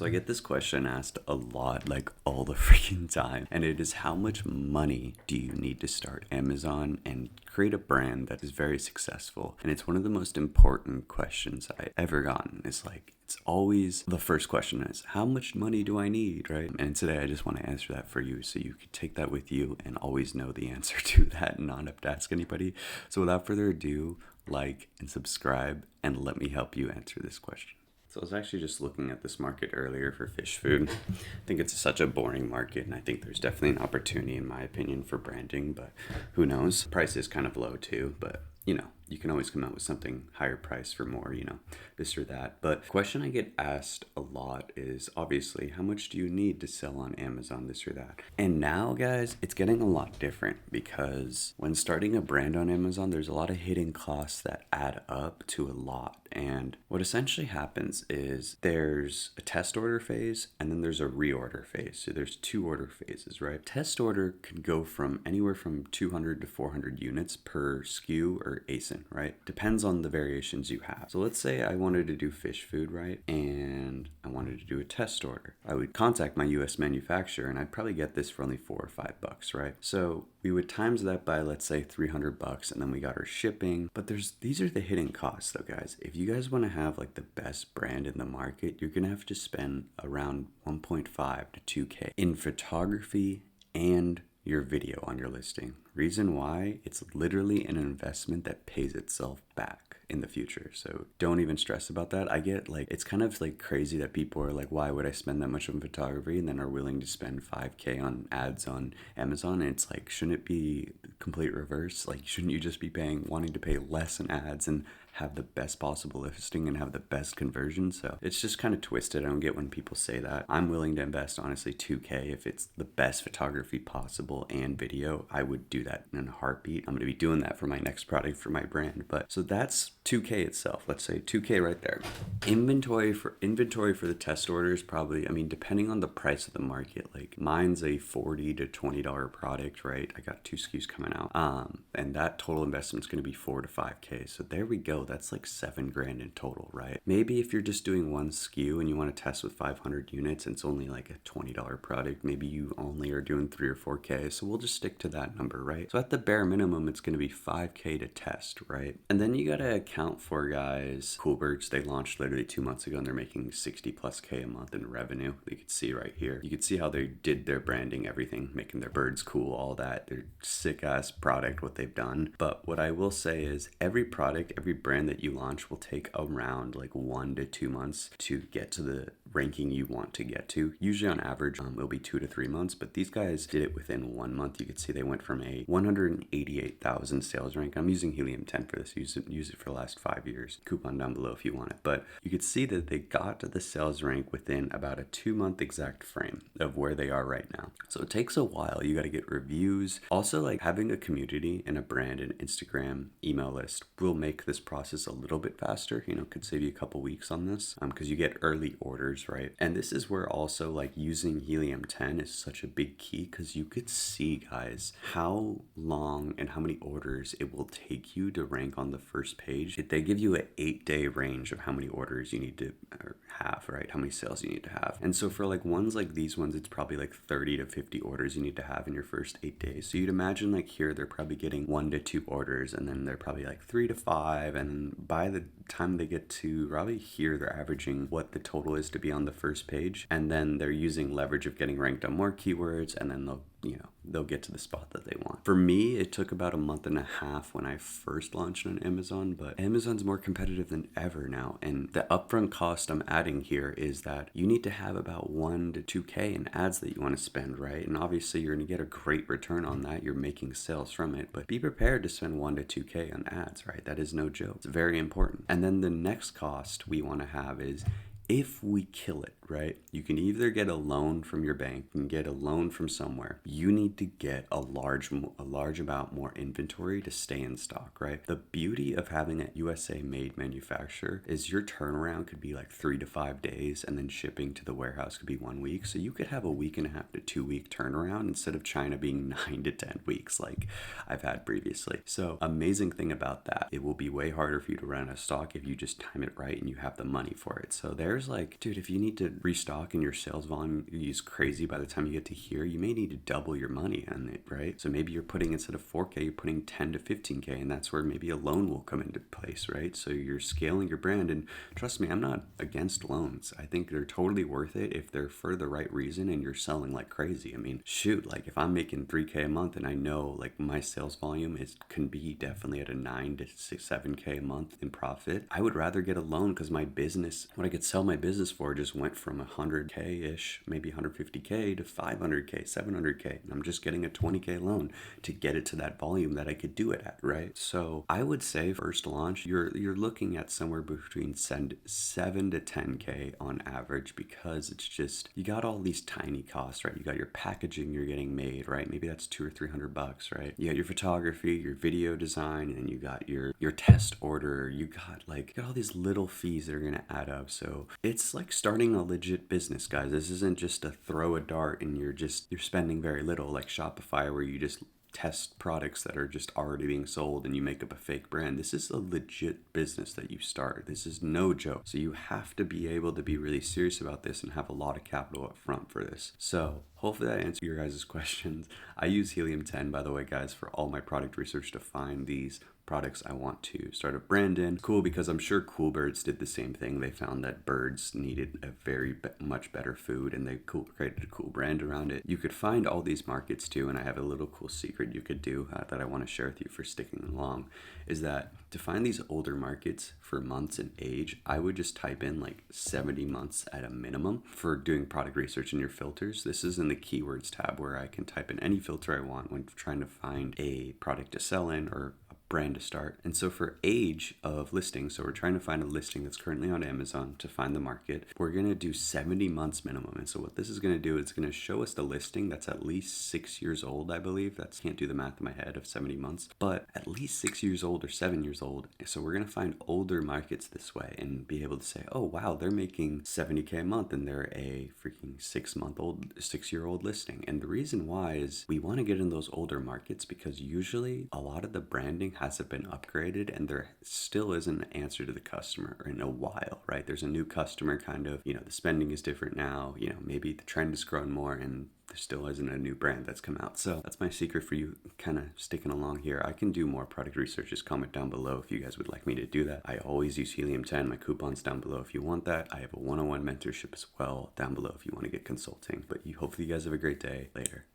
So I get this question asked a lot, like all the freaking time, and it is how much money do you need to start Amazon and create a brand that is very successful? And it's one of the most important questions I ever gotten. It's like, it's always the first question is, how much money do I need, right? And today I just want to answer that for you so you could take that with you and always know the answer to that and not have to ask anybody. So without further ado, like and subscribe and let me help you answer this question. So I was actually just looking at this market earlier for fish food. I think it's such a boring market, and I think there's definitely an opportunity, in my opinion, for branding, but who knows? Price is kind of low too, but you can always come out with something higher price for more, this or that. But the question I get asked a lot is obviously, how much do you need to sell on Amazon, this or that? And now, guys, it's getting a lot different because when starting a brand on Amazon, there's a lot of hidden costs that add up to a lot. And what essentially happens is there's a test order phase and then there's a reorder phase. So there's two order phases, right? Test order can go from anywhere from 200 to 400 units per SKU or ASIN, right? Depends on the variations you have. So let's say I wanted to do fish food, right? And I wanted to do a test order. I would contact my US manufacturer and I'd probably get this for only $4 or $5, right? So we would times that by, let's say, $300, and then we got our shipping. But these are the hidden costs though, guys. If you guys want to have like the best brand in the market, you're gonna have to spend around 1.5 to 2K in photography and your video on your listing. Reason why? It's literally an investment that pays itself back in the future. So don't even stress about that. I get it's kind of crazy that people are like, why would I spend that much on photography, and then are willing to spend 5K on ads on Amazon? And it's like, shouldn't it be complete reverse? Shouldn't you just be wanting to pay less in ads and have the best possible listing and have the best conversion? So it's just kind of twisted. I don't get when people say that. I'm willing to invest honestly 2K if it's the best photography possible and video. I would do that in a heartbeat. I'm going to be doing that for my next product for my brand. But so that's 2K itself. Let's say 2K right there. Inventory for the test orders, probably, depending on the price of the market, mine's a $40 to $20 product, right? I got 2 SKUs coming out. And that total investment is going to be 4 to 5K. So there we go. That's like $7,000 in total, right? Maybe if you're just doing one SKU and you want to test with 500 units and it's only like a $20 product, maybe you only are doing 3 or 4K. So we'll just stick to that number, right? So at the bare minimum, it's going to be 5K to test, right? And then you got to account for, guys, Coolbirds. They launched literally 2 months ago and they're making 60 plus K a month in revenue. You can see right here. You can see how they did their branding, everything, making their birds cool, all that. They're sick ass product, what they've done. But what I will say is every product, every brand that you launch will take around 1 to 2 months to get to the ranking you want to get to. Usually on average, it'll be 2 to 3 months, but these guys did it within 1 month. You could see they went from a 188,000 sales rank. I'm using Helium 10 for this. Use it for the last 5 years. Coupon down below if you want it. But you could see that they got to the sales rank within about a 2-month exact frame of where they are right now. So it takes a while. You got to get reviews. Also, having a community and a brand and Instagram email list will make this process a little bit faster. Could save you a couple weeks on this because you get early orders, right? And this is where also using Helium 10 is such a big key, because you could see, guys, how long and how many orders it will take you to rank on the first page. They give you an 8-day range of how many orders you need to have, right? How many sales you need to have. And so for ones like these ones, it's probably 30 to 50 orders you need to have in your first 8 days. So you'd imagine here they're probably getting 1 to 2 orders, and then they're probably 3 to 5, and by the time they get to probably here, they're averaging what the total is to be on the first page, and then they're using leverage of getting ranked on more keywords, and then they'll get to the spot that they want. For me, it took about a month and a half when I first launched on Amazon, but Amazon's more competitive than ever now. And the upfront cost I'm adding here is that you need to have about 1 to 2K in ads that you want to spend, right? And obviously you're going to get a great return on that. You're making sales from it, but be prepared to spend 1 to 2K on ads, right? That is no joke. It's very important. And then the next cost we want to have is, if we kill it, right? You can either get a loan from your bank, you can get a loan from somewhere. You need to get a large amount more inventory to stay in stock, right? The beauty of having a USA made manufacturer is your turnaround could be 3 to 5 days, and then shipping to the warehouse could be 1 week. So you could have a 1.5 to 2 week turnaround instead of China being 9 to 10 weeks like I've had previously. So amazing thing about that, it will be way harder for you to run out of stock if you just time it right and you have the money for it. So there's dude, if you need to restock and your sales volume is crazy by the time you get to here, you may need to double your money on it, right? So maybe you're putting, instead of 4K, you're putting 10 to 15K, and that's where maybe a loan will come into place, right? So you're scaling your brand, and trust me, I'm not against loans. I think they're totally worth it if they're for the right reason and you're selling like crazy. I mean, shoot, like if I'm making 3K a month and I know like my sales volume can be definitely at a 9 to 7K a month in profit, I would rather get a loan, because my business, what I could sell my business for just went from 100K ish, maybe 150K to 500K, 700K. And I'm just getting a 20K loan to get it to that volume that I could do it at, right? So I would say first launch, you're looking at somewhere between 7 to 10K on average, because it's just, you got all these tiny costs, right? You got your packaging you're getting made, right? Maybe that's $200 or $300, right? You got your photography, your video design, and you got your test order. You got all these little fees that are gonna add up. So it's like starting a legit business, guys. This isn't just a throw a dart and you're spending very little, like Shopify, where you just test products that are just already being sold and you make up a fake brand. This is a legit business that you start. This is no joke. So you have to be able to be really serious about this and have a lot of capital up front for this. So hopefully that answered your guys' questions. I use Helium 10, by the way, guys, for all my product research to find these products I want to start a brand in. Cool, because I'm sure Cool Birds did the same thing. They found that birds needed a very much better food, and they created a cool brand around it. You could find all these markets too, and I have a little cool secret you could do that I want to share with you for sticking along, is that to find these older markets for months and age, I would just type in like 70 months at a minimum for doing product research in your filters. This is in the keywords tab, where I can type in any filter I want when trying to find a product to sell in or brand to start. And so for age of listing, so we're trying to find a listing that's currently on Amazon to find the market, we're going to do 70 months minimum. And so what this is going to do, it's going to show us the listing that's at least 6 years old, I believe. Can't do the math in my head of 70 months, but at least 6 years old or 7 years old. So we're going to find older markets this way and be able to say, oh wow, they're making 70K a month and they're a freaking 6-year-old listing. And the reason why is we want to get in those older markets, because usually a lot of the branding hasn't been upgraded and there still isn't an answer to the customer in a while, right? There's a new customer kind of, the spending is different now, maybe the trend has grown more and there still isn't a new brand that's come out. So that's my secret for you kind of sticking along here. I can do more product research. Just comment down below if you guys would like me to do that. I always use Helium 10. My coupon's down below if you want that. I have a one-on-one mentorship as well down below if you want to get consulting. But hopefully you guys have a great day. Later.